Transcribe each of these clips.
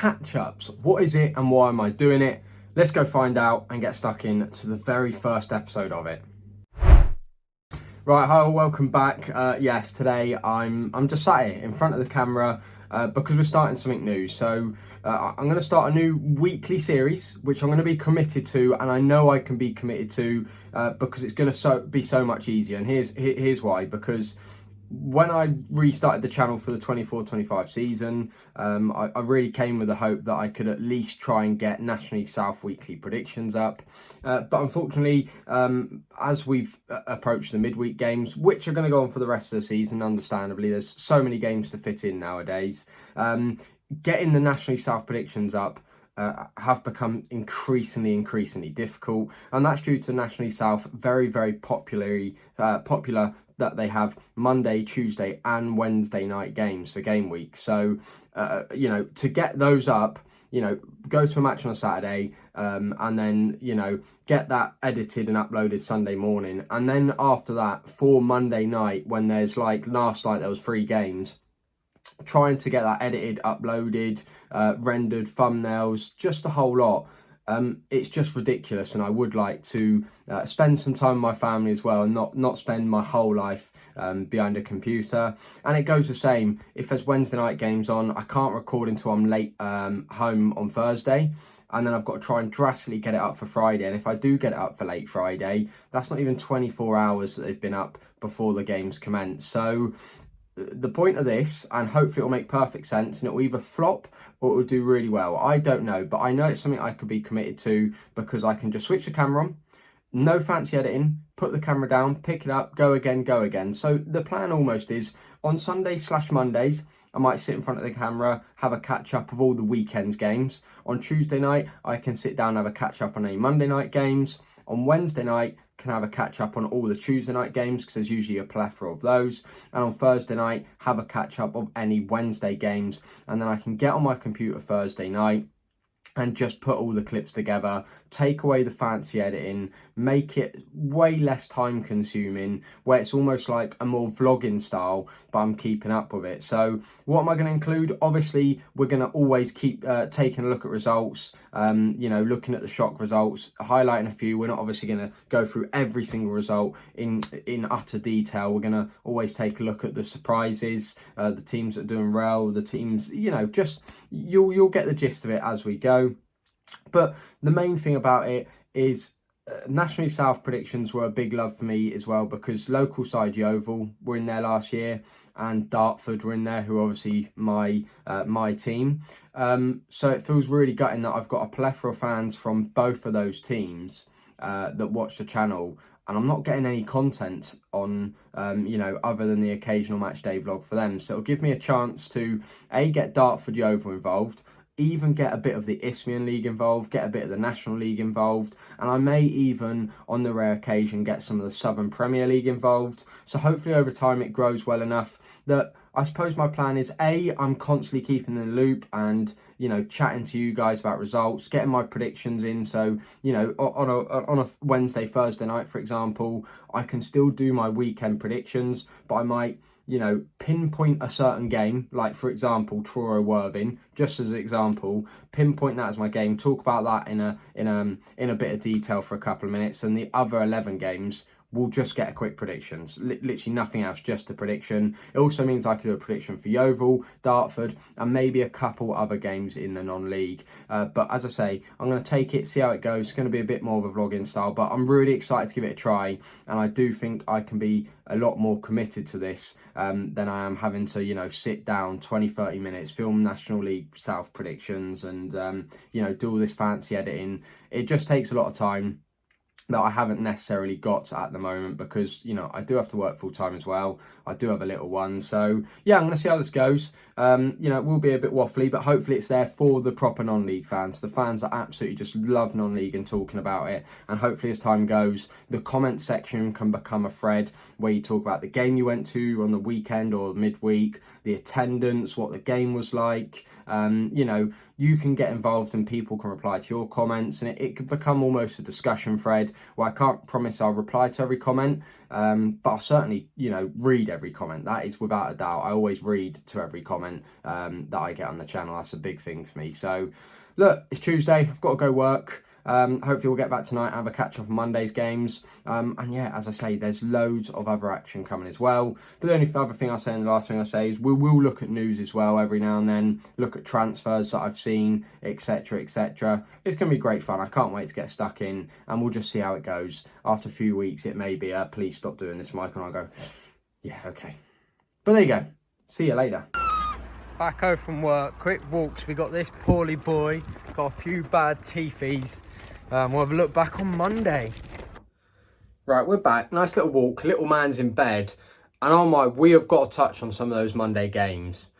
catch-ups. What is it and why am I doing it? Let's go find out and get stuck in to the very first episode of it. Right, hi, welcome back. Yes, today I'm just sat here in front of the camera because we're starting something new. So I'm going to start a new weekly series, which I'm going to be committed to, and I know I can be committed to because it's going to be so much easier. And here's why. Because when I restarted the channel for the 24-25 season, I really came with the hope that I could at least try and get National League South weekly predictions up. But unfortunately, as we've approached the midweek games, which are going to go on for the rest of the season, understandably, there's so many games to fit in nowadays, getting the National League South predictions up have become increasingly difficult, and that's due to National League South very popular that they have Monday, Tuesday and Wednesday night games for game week. So to get those up, go to a match on a Saturday and then get that edited and uploaded Sunday morning, and then after that for Monday night, when there's like last night there was 3 games, trying to get that edited, uploaded, rendered, thumbnails, just a whole lot. It's just ridiculous, and I would like to spend some time with my family as well, and not spend my whole life behind a computer. And it goes the same if there's Wednesday night games on. I can't record until I'm late home on Thursday, and then I've got to try and drastically get it up for Friday. And if I do get it up for late Friday, that's not even 24 hours that they've been up before the games commence. So the point of this, and hopefully it'll make perfect sense, and it will either flop or it will do really well. I don't know, but I know it's something I could be committed to because I can just switch the camera on, no fancy editing, put the camera down, pick it up, go again. So the plan almost is on Sundays/Mondays, I might sit in front of the camera, have a catch up of all the weekend's games. On Tuesday night, I can sit down and have a catch up on any Monday night games. On Wednesday night, can have a catch up on all the Tuesday night games because there's usually a plethora of those. And on Thursday night, have a catch up of any Wednesday games. And then I can get on my computer Thursday night and just put all the clips together, take away the fancy editing, make it way less time consuming, where it's almost like a more vlogging style, but I'm keeping up with it. So what am I going to include? Obviously, we're going to always keep taking a look at results, looking at the shock results, highlighting a few. We're not obviously going to go through every single result in utter detail. We're going to always take a look at the surprises, the teams that are doing well, the teams, just you'll get the gist of it as we go. But the main thing about it is National League South predictions were a big love for me as well, because local side Yeovil were in there last year and Dartford were in there, who are obviously my team. So it feels really gutting that I've got a plethora of fans from both of those teams that watch the channel, and I'm not getting any content on, other than the occasional match day vlog for them. So it'll give me a chance to get Dartford Yeovil involved, even get a bit of the Isthmian League involved, get a bit of the National League involved, and I may even, on the rare occasion, get some of the Southern Premier League involved. So hopefully over time it grows well enough that I suppose my plan is I'm constantly keeping in the loop and chatting to you guys about results, getting my predictions in. So on a Wednesday, Thursday night, for example, I can still do my weekend predictions, but I might pinpoint a certain game, like for example Truro Worthing, just as an example, pinpoint that as my game, talk about that in a bit of detail for a couple of minutes, and the other 11 games we'll just get a quick predictions, literally nothing else, just a prediction. It also means I can do a prediction for Yeovil, Dartford, and maybe a couple other games in the non-league. But as I say, I'm going to take it, see how it goes. It's going to be a bit more of a vlogging style, but I'm really excited to give it a try, and I do think I can be a lot more committed to this than I am having to, sit down 20-30 minutes, film National League South predictions, and, do all this fancy editing. It just takes a lot of time that I haven't necessarily got at the moment, because I do have to work full time as well. I do have a little one, so yeah, I'm going to see how this goes. It will be a bit waffly, but hopefully it's there for the proper non-league fans, the fans that absolutely just love non-league and talking about it. And hopefully as time goes, the comment section can become a thread where you talk about the game you went to on the weekend or midweek, the attendance, what the game was like, You know, you can get involved and people can reply to your comments, and it could become almost a discussion thread where I can't promise I'll reply to every comment, but I'll certainly, you know, read every comment. That is without a doubt. I always read to every comment that I get on the channel. That's a big thing for me. So look, it's Tuesday. I've got to go work. Hopefully we'll get back tonight and have a catch up on Monday's games. And yeah, as I say, there's loads of other action coming as well. But the only other thing I'll say, and the last thing I'll say, is we will look at news as well every now and then, look at transfers that I've seen, etc, etc. It's going to be great fun. I can't wait to get stuck in, and we'll just see how it goes. After a few weeks, it may be, please stop doing this, Mike, and I'll go, yeah, okay. But there you go. See you later. Back home from work, quick walks. We got this poorly boy, got a few bad teethies. We'll have a look back on Monday. Right, we're back. Nice little walk. Little man's in bed. And oh my, we have got to touch on some of those Monday games.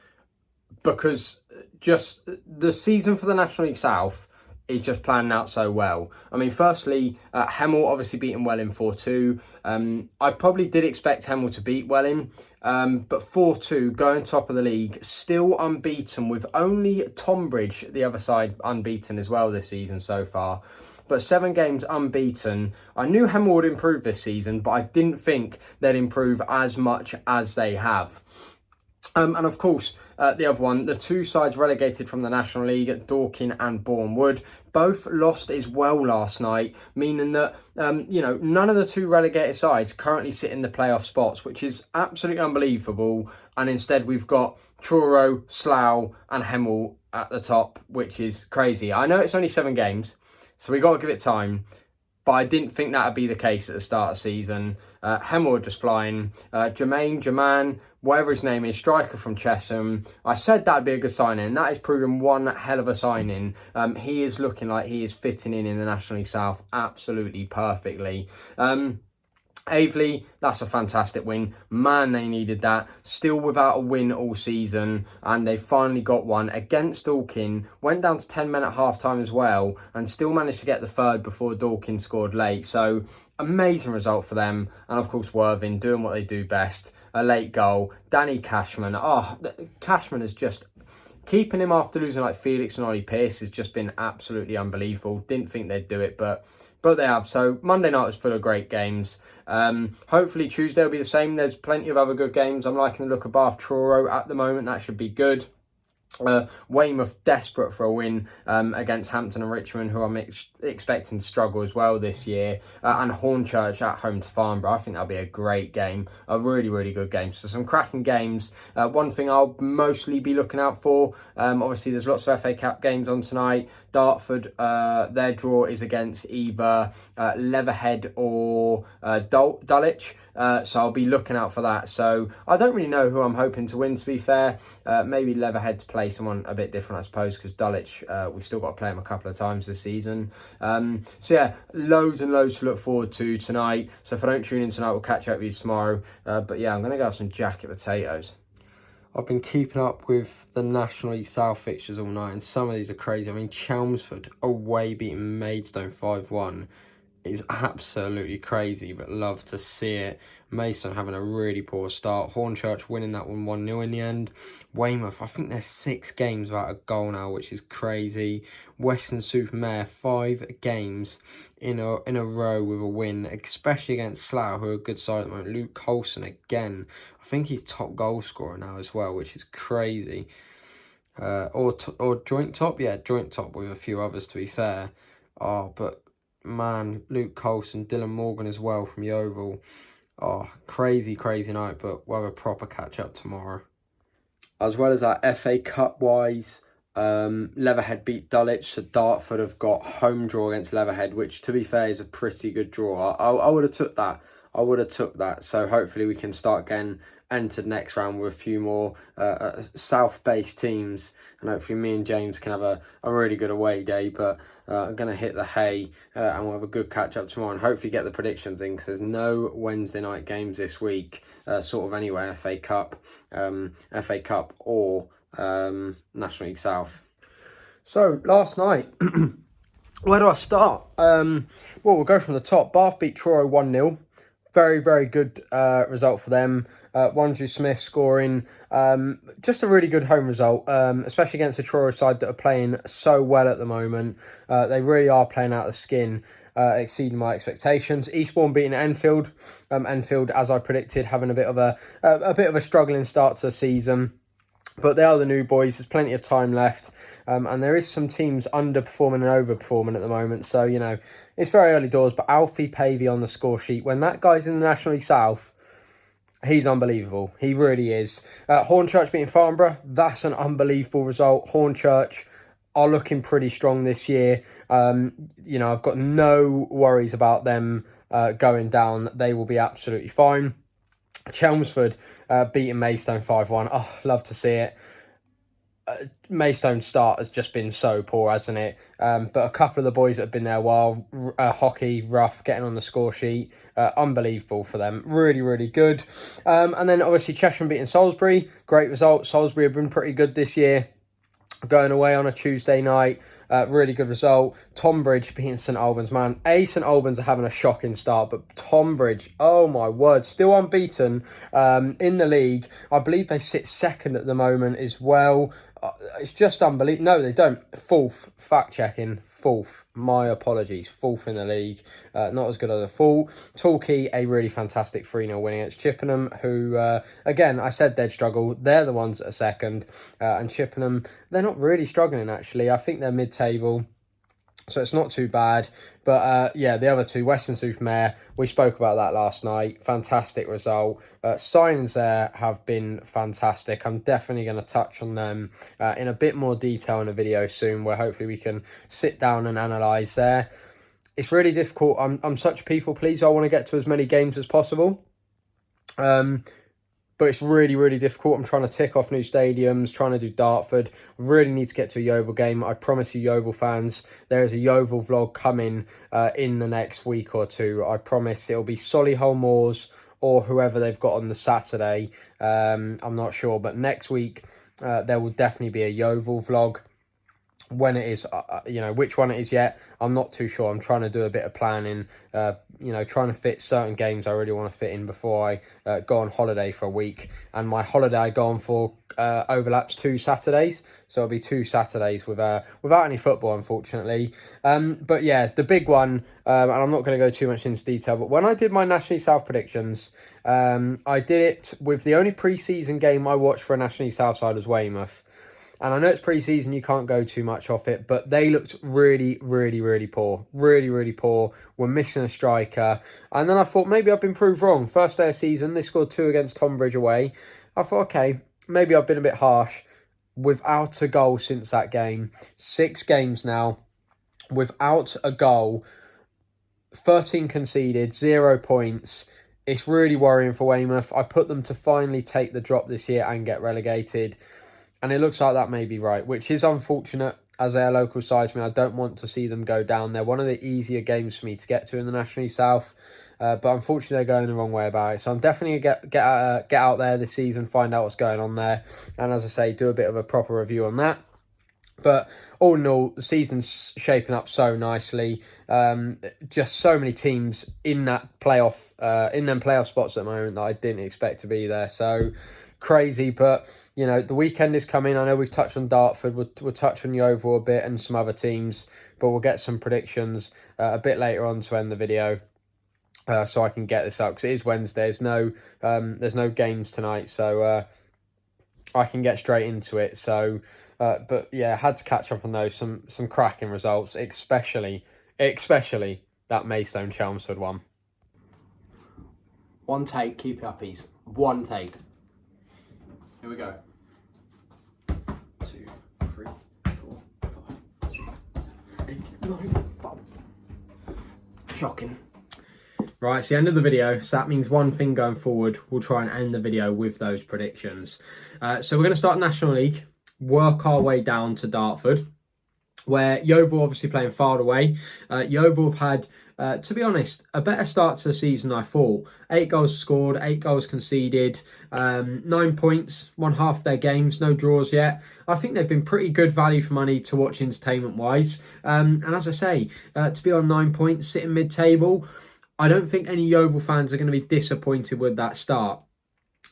Because just the season for the National League South is just planning out so well. I mean, firstly, HEMEL obviously beating Welling 4-2. I probably did expect HEMEL to beat Welling. But 4-2, going top of the league, still unbeaten, with only Tonbridge, the other side, unbeaten as well this season so far. But 7 games unbeaten. I knew HEMEL would improve this season, but I didn't think they'd improve as much as they have. And of course, the other one, the 2 sides relegated from the National League, Dorking and Bournemouth, both lost as well last night, meaning that, you know, none of the 2 relegated sides currently sit in the playoff spots, which is absolutely unbelievable. And instead, we've got Truro, Slough and HEMEL at the top, which is crazy. I know it's only 7 games, so we got to give it time. But I didn't think that would be the case at the start of the season. HEMEL are just flying. Jaman, whatever his name is, striker from Chesham. I said that would be a good signing, and that is proving one hell of a signing. He is looking like he is fitting in the National League South absolutely perfectly. Aveley, that's a fantastic win. Man, they needed that. Still without a win all season, and they finally got one against Dorking. Went down to 10 men at half-time as well, and still managed to get the third before Dorking scored late. So, amazing result for them. And of course, Worthing doing what they do best. A late goal. Danny Cashman. Oh, Cashman is just... Keeping him after losing like Felix and Ollie Pearce has just been absolutely unbelievable. Didn't think they'd do it, but they have. So Monday night was full of great games. Hopefully Tuesday will be the same. There's plenty of other good games. I'm liking the look of Bath Truro at the moment. That should be good. Weymouth desperate for a win against Hampton and Richmond, who I'm expecting to struggle as well this year, and Hornchurch at home to Farnborough. I think that'll be a great game, a really, really good game. So some cracking games. One thing I'll mostly be looking out for, obviously there's lots of FA Cup games on tonight. Dartford, their draw is against either Leatherhead or Dulwich, so I'll be looking out for that. So I don't really know who I'm hoping to win, to be fair. Maybe Leatherhead to play someone a bit different, I suppose, because Dulwich, we've still got to play them a couple of times this season. So yeah, loads and loads to look forward to tonight. So if I don't tune in tonight, we'll catch up with you tomorrow. But yeah, I'm going to go have some jacket potatoes. I've been keeping up with the National League South fixtures all night, and some of these are crazy. I mean, Chelmsford away beating Maidstone 5-1 is absolutely crazy, but love to see it. Maidstone having a really poor start. Hornchurch winning that one 1-0 in the end. Weymouth, I think there's 6 games without a goal now, which is crazy. Weston-super-Mare, 5 games in a row with a win, especially against Slough, who are a good side at the moment. Luke Colson again. I think he's top goal scorer now as well, which is crazy. Or joint top? Yeah, joint top with a few others, to be fair. Oh, but man, Luke Colson, Dylan Morgan as well from Yeovil. Oh, crazy, crazy night, but we'll have a proper catch-up tomorrow. As well as our FA Cup-wise, Leatherhead beat Dulwich, so Dartford have got home draw against Leatherhead, which, to be fair, is a pretty good draw. I would have took that. So hopefully we can start getting entered next round with a few more South-based teams, and hopefully me and James can have a really good away day. But I'm going to hit the hay and we'll have a good catch-up tomorrow, and hopefully get the predictions in, because there's no Wednesday night games this week, sort of anyway, FA Cup or National League South. So last night, where do I start? Well, we'll go from the top. Bath beat Truro 1-0. very, very good result for them. Wanju Smith scoring. Just a really good home result, especially against the Truro side that are playing so well at the moment. They really are playing out of the skin, exceeding my expectations. Eastbourne beating Enfield. Enfield, as I predicted, having a bit of a struggling start to the season. But they are the new boys. There's plenty of time left. And there is some teams underperforming and overperforming at the moment. So, you know, it's very early doors. But Alfie Pavey on the score sheet, when that guy's in the National League South, he's unbelievable. He really is. Hornchurch beating Farnborough, that's an unbelievable result. Hornchurch are looking pretty strong this year. You know, I've got no worries about them going down. They will be absolutely fine. Chelmsford beating Maidstone 5-1. Oh, love to see it. Maystone's start has just been so poor, hasn't it? But a couple of the boys that have been there a while, Hockey, Ruff, getting on the score sheet, unbelievable for them. Really, really good. And then obviously Cheshire beating Salisbury, great result. Salisbury have been pretty good this year. Going away on a Tuesday night, really good result. Tonbridge beating St Albans, man. St Albans are having a shocking start, but Tonbridge, oh my word, still unbeaten in the league. I believe they sit second at the moment as well. It's just unbelievable. No, they don't. Fourth, fact checking, fourth. My apologies, fourth in the league. Not as good as a full. Torquay, a really fantastic 3-0 winning against Chippenham, who, again, I said they'd struggle. They're the ones that are second. And Chippenham, they're not really struggling, actually. I think they're mid-table. So it's not too bad. But yeah, the other two, Weston-super-Mare, we spoke about that last night. Fantastic result. Signings there have been fantastic. I'm definitely going to touch on them in a bit more detail in a video soon, where hopefully we can sit down and analyse there. It's really difficult. I'm such a people pleaser. I want to get to as many games as possible. But it's really, really difficult. I'm trying to tick off new stadiums, trying to do Dartford. Really need to get to a Yeovil game. I promise you, Yeovil fans, there is a Yeovil vlog coming in the next week or two. I promise it'll be Solihull Moors or whoever they've got on the Saturday. I'm not sure. But next week, there will definitely be a Yeovil vlog. When it is, you know, which one it is yet, I'm not too sure. I'm trying to do a bit of planning, you know, trying to fit certain games I really want to fit in before I go on holiday for a week. And my holiday I go on for overlaps 2 Saturdays. So it'll be 2 Saturdays without any football, unfortunately. But yeah, the big one, and I'm not going to go too much into detail, but when I did my National League South predictions, I did it with the only pre-season game I watched for a National League South side was Weymouth. And I know it's pre-season, you can't go too much off it, but they looked really, really, really poor. Really, really poor. We're missing a striker. And then I thought, maybe I've been proved wrong. First day of season, they scored 2 against Tonbridge away. I thought, okay, maybe I've been a bit harsh. Without a goal since that game. 6 games now. Without a goal. 13 conceded, 0 points. It's really worrying for Weymouth. I put them to finally take the drop this year and get relegated. And it looks like that may be right, which is unfortunate as their local side to me. I don't want to see them go down. They're one of the easier games for me to get to in the National League South. But unfortunately, they're going the wrong way about it. So I'm definitely going to get out there this season, find out what's going on there. And as I say, do a bit of a proper review on that. But all in all, the season's shaping up so nicely. Just so many teams in that playoff, in them playoff spots at the moment that I didn't expect to be there. So crazy, but you know, the weekend is coming. I know we've touched on Dartford. We'll touch on Yeovil a bit and some other teams, but we'll get some predictions a bit later on to end the video. So I can get this out because it is Wednesday. There's no games tonight, so I can get straight into it. So, but yeah, had to catch up on those. Some cracking results, especially that Maidstone Chelmsford one. One take, keep it uppies. One take. Here we go. 2, 3, 4, 5, 6, 7, 8, 9. Shocking. Right, it's the end of the video, so that means one thing going forward. We'll try and end the video with those predictions. So we're going to start National League, work our way down to Dartford, where Yeovil obviously playing Fylde away. Yeovil have had, to be honest, a better start to the season than I thought. 8 goals scored, 8 goals conceded, 9 points, won half their games, no draws yet. I think they've been pretty good value for money to watch entertainment-wise. And as I say, to be on 9 points, sitting mid-table, I don't think any Yeovil fans are going to be disappointed with that start.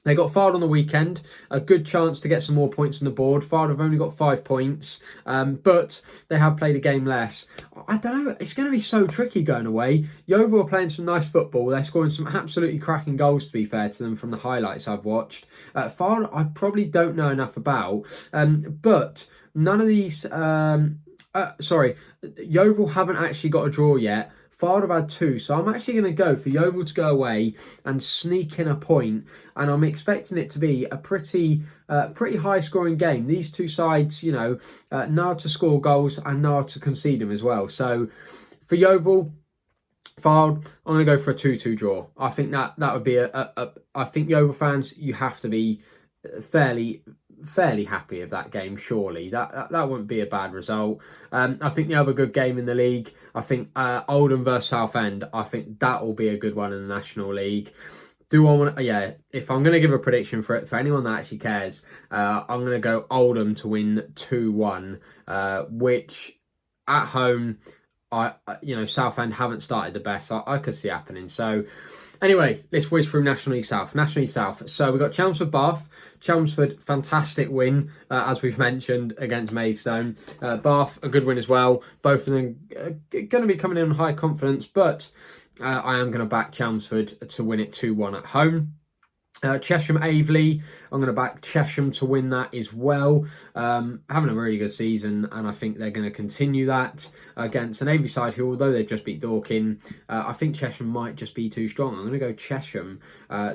They got Fylde on the weekend, a good chance to get some more points on the board. Fylde have only got 5 points, but they have played a game less. I don't know, it's going to be so tricky going away. Yeovil are playing some nice football. They're scoring some absolutely cracking goals, to be fair to them, from the highlights I've watched. Fylde, I probably don't know enough about, but none of these... Yeovil haven't actually got a draw yet. Fylde have had 2, so I'm actually going to go for Yeovil to go away and sneak in a point, and I'm expecting it to be a pretty high-scoring game. These two sides, you know, know to score goals and know to concede them as well. So for Yeovil, Fylde, I'm going to go for a 2-2 draw. I think that would be I think Yeovil fans, you have to be fairly happy of that game. Surely that wouldn't be a bad result. I think the other good game in the league, I think Oldham versus Southend, I think that will be a good one in the National League. Do I want to, yeah, if I'm going to give a prediction for it, for anyone that actually cares, I'm going to go Oldham to win 2-1, which at home, Southend haven't started the best. I could see happening. So anyway, let's whiz through National League South. National League South. So we've got Chelmsford Bath. Chelmsford, fantastic win, as we've mentioned, against Maidstone. Bath, a good win as well. Both of them going to be coming in on high confidence, but I am going to back Chelmsford to win it 2-1 at home. Chesham Aveley, I'm going to back Chesham to win that as well. Having a really good season, and I think they're going to continue that against an Aveley side who, although they've just beat Dorking, I think Chesham might just be too strong. I'm going to go Chesham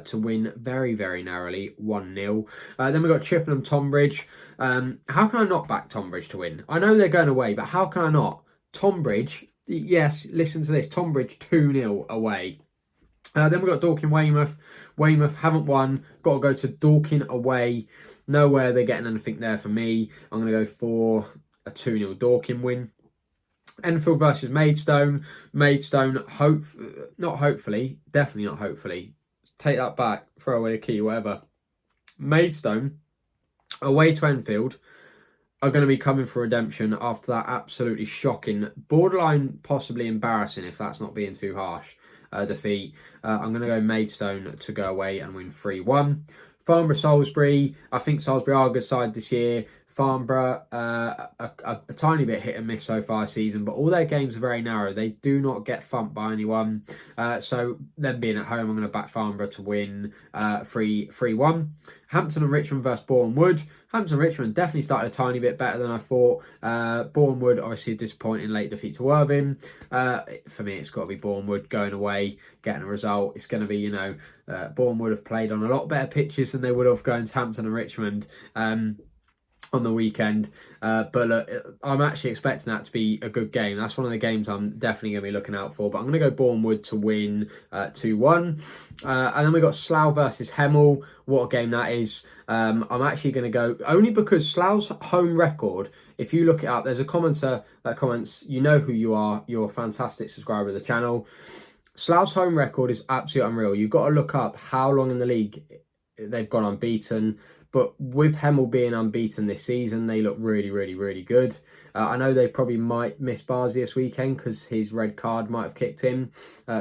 to win very, very narrowly, 1-0. Then we've got Chippenham Tonbridge. How can I not back Tonbridge to win? I know they're going away, but how can I not? Tonbridge, yes, listen to this, Tonbridge 2-0 away. Then we've got Dorking Weymouth. Weymouth haven't won. Got to go to Dorking away. Nowhere they're getting anything there for me. I'm going to go for a 2-0 Dorking win. Enfield versus Maidstone. Maidstone, definitely not hopefully. Take that back. Throw away a key, whatever. Maidstone, away to Enfield, are going to be coming for redemption after that absolutely shocking, borderline possibly embarrassing, if that's not being too harsh, defeat. I'm going to go Maidstone to go away and win 3-1. Farnborough Salisbury, I think Salisbury are a good side this year. Farnborough, a tiny bit hit and miss so far this season, but all their games are very narrow. They do not get thumped by anyone. So them being at home, I'm going to back Farnborough to win 3-1. Hampton and Richmond versus Boreham Wood. Hampton and Richmond definitely started a tiny bit better than I thought. Boreham Wood, obviously a disappointing late defeat to Worthing. For me, it's got to be Boreham Wood going away, getting a result. It's going to be, Boreham Wood have played on a lot better pitches than they would have going to Hampton and Richmond on the weekend, but look, I'm actually expecting that to be a good game. That's one of the games I'm definitely going to be looking out for, but I'm going to go Boreham Wood to win 2-1. And then we've got Slough versus HEMEL. What a game that is. I'm actually going to go, only because Slough's home record, if you look it up, there's a commenter that comments, you know who you are, you're a fantastic subscriber of the channel. Slough's home record is absolutely unreal. You've got to look up how long in the league they've gone unbeaten. But with HEMEL being unbeaten this season, they look really, really, really good. I know they probably might miss Barzi this weekend because his red card might have kicked him.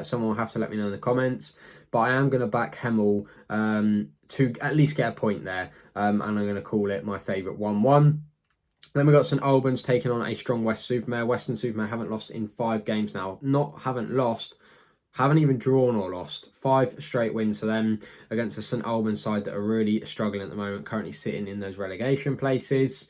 Someone will have to let me know in the comments. But I am going to back HEMEL to at least get a point there. And I'm going to call it my favourite 1-1. Then we've got St Albans taking on a strong Western-super-Mare. Western-super-Mare haven't lost in 5 games now. Haven't even drawn or lost. 5 straight wins for them against the St Albans side that are really struggling at the moment, currently sitting in those relegation places.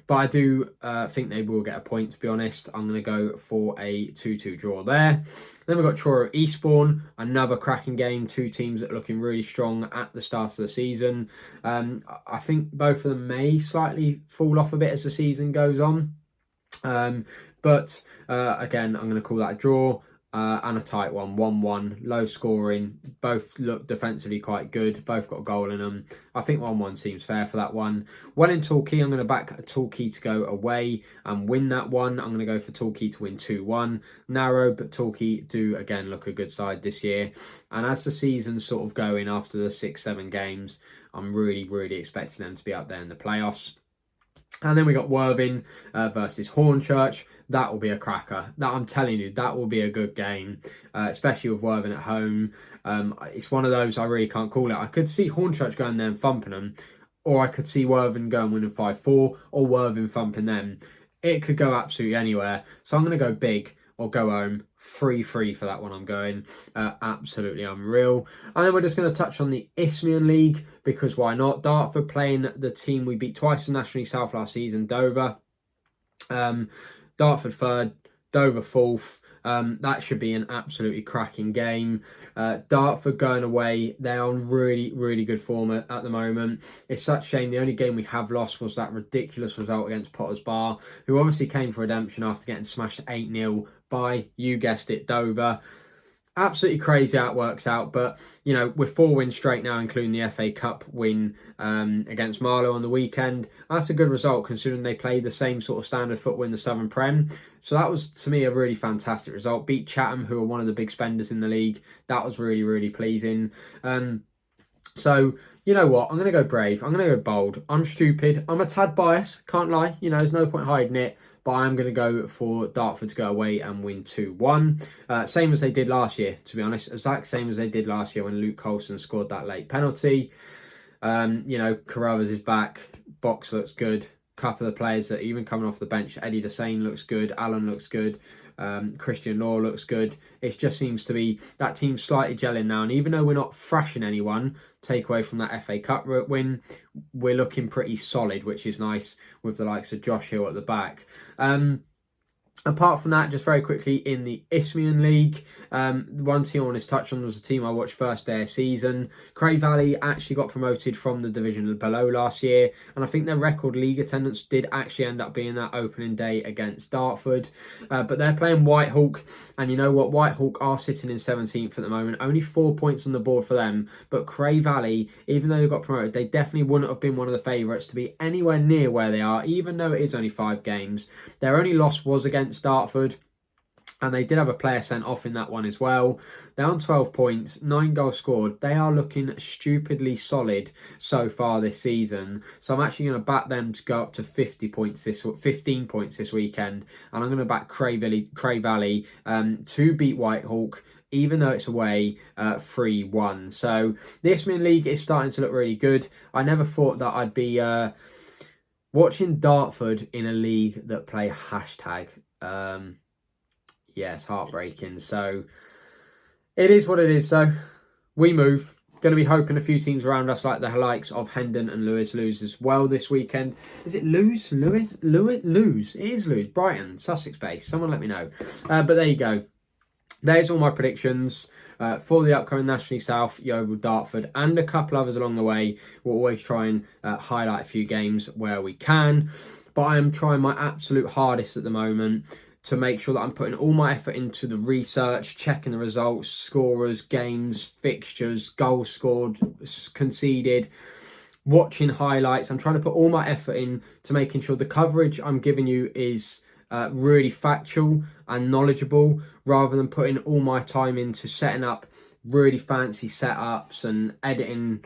But I do think they will get a point, to be honest. I'm going to go for a 2-2 draw there. Then we've got Truro Eastbourne, another cracking game. 2 teams that are looking really strong at the start of the season. I think both of them may slightly fall off a bit as the season goes on. But again, I'm going to call that a draw. And a tight one, 1-1, low scoring. Both look defensively quite good. Both got a goal in them. I think 1-1 seems fair for that one. One in Torquay, I'm going to back Torquay to go away and win that one. I'm going to go for Torquay to win 2-1. Narrow, but Torquay do, again, look a good side this year. And as the season's sort of going after the 6-7 games, I'm really, really expecting them to be up there in the playoffs. And then we got Worthing versus Hornchurch. That will be a cracker. That, I'm telling you, that will be a good game, especially with Worthing at home. It's one of those I really can't call it. I could see Hornchurch going there and thumping them, or I could see Worthing going winning 5-4, or Worthing thumping them. It could go absolutely anywhere. So I'm going to go big or go home. 3-3 for that one. I'm going absolutely unreal. And then we're just going to touch on the Isthmian League, because why not? Dartford playing the team we beat twice in National League South last season, Dover. Dartford third, Dover fourth. That should be an absolutely cracking game. Dartford going away, they're on really, really good form at the moment. It's such a shame the only game we have lost was that ridiculous result against Potters Bar, who obviously came for redemption after getting smashed 8-0 by, you guessed it, Dover. Absolutely crazy how it works out, but you know, we're 4 wins straight now, including the FA Cup win against Marlow on the weekend. That's a good result considering they played the same sort of standard football in the Southern Prem. So that was, to me, a really fantastic result. Beat Chatham, who are one of the big spenders in the league. That was really, really pleasing. So, you know what? I'm going to go brave. I'm going to go bold. I'm stupid. I'm a tad biased. Can't lie. You know, there's no point hiding it. But I'm going to go for Dartford to go away and win 2-1. Same as they did last year, to be honest. Exact same as they did last year when Luke Colson scored that late penalty. You know, Carruthers is back. Box looks good. Couple of the players that even coming off the bench, Eddie Desane looks good, Alan looks good, Christian Law looks good. It just seems to be that team's slightly gelling now, and even though we're not thrashing anyone, take away from that FA Cup win, we're looking pretty solid, which is nice with the likes of Josh Hill at the back. Apart from that, just very quickly, in the Isthmian League, the one team I wanted to touch on was the team I watched first day of season. Cray Valley actually got promoted from the division below last year, and I think their record league attendance did actually end up being that opening day against Dartford. But they're playing Whitehawk, and you know what? Whitehawk are sitting in 17th at the moment, only 4 points on the board for them. But Cray Valley, even though they got promoted, they definitely wouldn't have been one of the favourites to be anywhere near where they are, even though it is only 5 games. Their only loss was against Dartford, and they did have a player sent off in that one as well. They're on 12 points, 9 goals scored. They are looking stupidly solid so far this season. So I'm actually going to back them to go up to 15 points this weekend, and I'm going to back Cray Valley to beat Whitehawk, even though it's away, 3-1. So the Isthmian League is starting to look really good. I never thought that I'd be watching Dartford in a league that play hashtag. Yeah, it's heartbreaking. So it is what it is. So we move. Going to be hoping a few teams around us, like the likes of Hendon and Lewes, lose as well this weekend. Is it Lewes? Lewes? Lewes? It is Lewes. Brighton, Sussex based. Someone let me know. But there you go. There's all my predictions for the upcoming National League South, Yeovil, Dartford, and a couple others along the way. We'll always try and highlight a few games where we can. But I am trying my absolute hardest at the moment to make sure that I'm putting all my effort into the research, checking the results, scorers, games, fixtures, goals scored, conceded, watching highlights. I'm trying to put all my effort in to making sure the coverage I'm giving you is really factual and knowledgeable, rather than putting all my time into setting up really fancy setups and editing,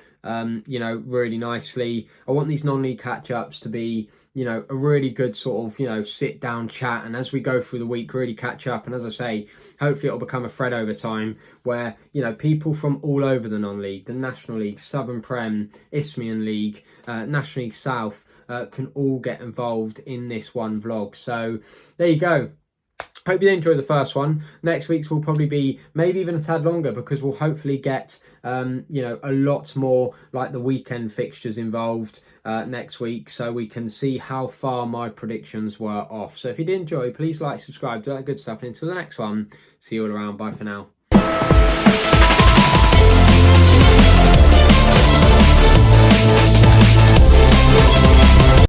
you know, really nicely. I want these non-league catch-ups to be, you know, a really good sort of, you know, sit down chat, and as we go through the week, really catch up. And as I say, hopefully it'll become a thread over time where, you know, people from all over the non-league, the National League, Southern Prem, Isthmian League, National League South, can all get involved in this one vlog. So there you go. Hope you enjoyed the first one. Next week's will probably be maybe even a tad longer, because we'll hopefully get you know, a lot more like the weekend fixtures involved next week, so we can see how far my predictions were off. So if you did enjoy, please like, subscribe, do that good stuff, and until the next one, see you all around. Bye for now.